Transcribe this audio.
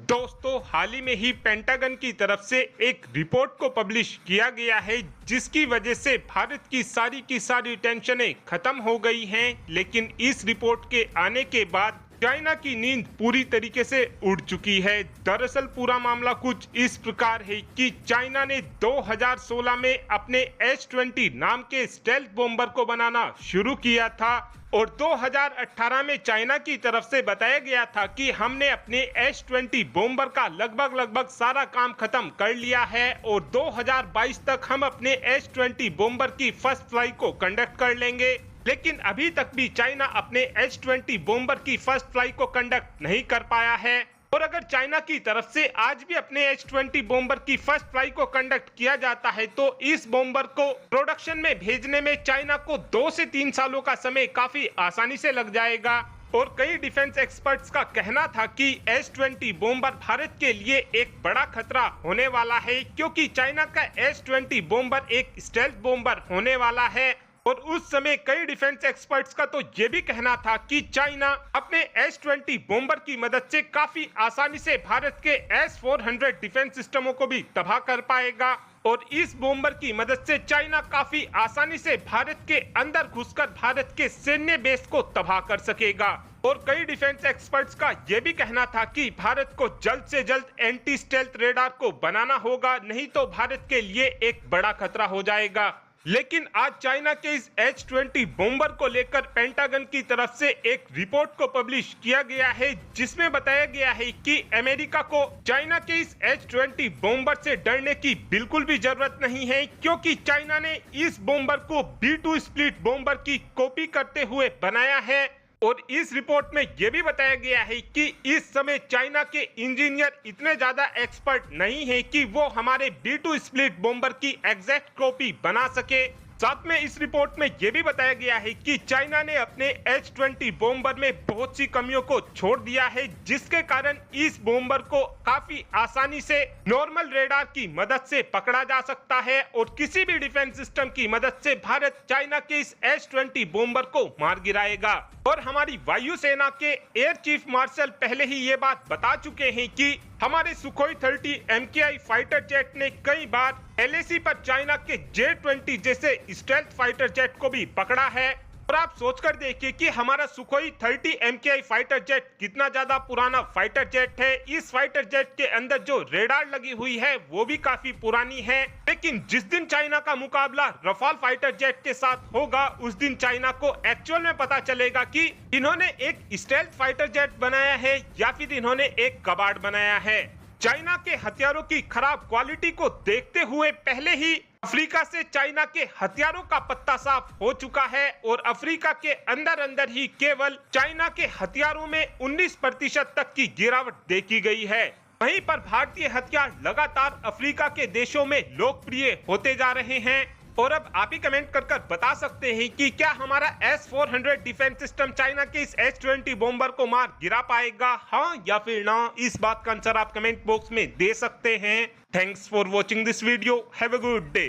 दोस्तों, हाल ही में ही पेंटागन की तरफ से एक रिपोर्ट को पब्लिश किया गया है जिसकी वजह से भारत की सारी टेंशनें खत्म हो गई हैं। लेकिन इस रिपोर्ट के आने के बाद चाइना की नींद पूरी तरीके से उड़ चुकी है। दरअसल पूरा मामला कुछ इस प्रकार है कि चाइना ने 2016 में अपने H-20 नाम के स्टेल्थ बॉम्बर को बनाना शुरू किया था और 2018 में चाइना की तरफ से बताया गया था कि हमने अपने H-20 बॉम्बर का लगभग सारा काम खत्म कर लिया है और 2022 तक हम अपने H-20 बॉम्बर की फर्स्ट फ्लाई को कंडक्ट कर लेंगे। लेकिन अभी तक भी चाइना अपने H-20 बॉम्बर की फर्स्ट फ्लाई को कंडक्ट नहीं कर पाया है। और अगर चाइना की तरफ से आज भी अपने H-20 बॉम्बर की फर्स्ट फ्लाई को कंडक्ट किया जाता है तो इस बॉम्बर को प्रोडक्शन में भेजने में चाइना को 2 से 3 सालों का समय काफी आसानी से लग जाएगा। और कई डिफेंस एक्सपर्ट्स का कहना था कि H-20 बॉम्बर भारत के लिए एक बड़ा खतरा होने वाला है, क्योंकि चाइना का H-20 बॉम्बर एक स्टेल्थ बॉम्बर होने वाला है। और उस समय कई डिफेंस एक्सपर्ट्स का तो ये भी कहना था कि चाइना अपने H-20 बॉम्बर की मदद से काफी आसानी से भारत के S-400 डिफेंस सिस्टमों को भी तबाह कर पाएगा और इस बॉम्बर की मदद से चाइना काफी आसानी से भारत के अंदर घुसकर भारत के सैन्य बेस को तबाह कर सकेगा। और कई डिफेंस एक्सपर्ट्स का यह भी कहना था कि भारत को जल्द से जल्द एंटी स्टेल्थ रेडार को बनाना होगा, नहीं तो भारत के लिए एक बड़ा खतरा हो जाएगा। लेकिन आज चाइना के इस H-20 बॉम्बर को लेकर पेंटागन की तरफ से एक रिपोर्ट को पब्लिश किया गया है जिसमें बताया गया है कि अमेरिका को चाइना के इस H-20 बॉम्बर से डरने की बिल्कुल भी जरूरत नहीं है, क्योंकि चाइना ने इस बॉम्बर को B-2 स्प्लिट बॉम्बर की कॉपी करते हुए बनाया है। और इस रिपोर्ट में यह भी बताया गया है कि इस समय चाइना के इंजीनियर इतने ज्यादा एक्सपर्ट नहीं है कि वो हमारे B-2 स्प्लिट बॉम्बर की एग्जैक्ट कॉपी बना सके। साथ में इस रिपोर्ट में यह भी बताया गया है कि चाइना ने अपने H-20 बॉम्बर में बहुत सी कमियों को छोड़ दिया है, जिसके कारण इस बॉम्बर को काफी आसानी से नॉर्मल रेडार की मदद से पकड़ा जा सकता है और किसी भी डिफेंस सिस्टम की मदद से भारत चाइना के इस H-20 बॉम्बर को मार गिराएगा। और हमारी वायुसेना के एयर चीफ मार्शल पहले ही ये बात बता चुके हैं कि हमारे सुखोई 30 MKI फाइटर जेट ने कई बार LAC पर चाइना के J-20 जैसे स्टेल्थ फाइटर जेट को भी पकड़ा है। और आप सोचकर देखिए कि हमारा सुखोई 30 MKI फाइटर जेट कितना ज्यादा पुराना फाइटर जेट है। इस फाइटर जेट के अंदर जो रेडार लगी हुई है वो भी काफी पुरानी है। लेकिन जिस दिन चाइना का मुकाबला रफाल फाइटर जेट के साथ होगा उस दिन चाइना को एक्चुअल में पता चलेगा कि इन्होंने एक स्टेल्थ फाइटर जेट बनाया है या फिर इन्होंने एक कबाड़ बनाया है। चाइना के हथियारों की खराब क्वालिटी को देखते हुए पहले ही अफ्रीका से चाइना के हथियारों का पत्ता साफ हो चुका है और अफ्रीका के अंदर ही केवल चाइना के हथियारों में 19% तक की गिरावट देखी गई है। वहीं पर भारतीय हथियार लगातार अफ्रीका के देशों में लोकप्रिय होते जा रहे हैं। और अब आप ही कमेंट कर बता सकते हैं कि क्या हमारा S-400 डिफेंस सिस्टम चाइना के इस H-20 बॉम्बर को मार गिरा पाएगा, हाँ या फिर ना। इस बात का आंसर आप कमेंट बॉक्स में दे सकते हैं। Thanks for watching this video. Have a good day.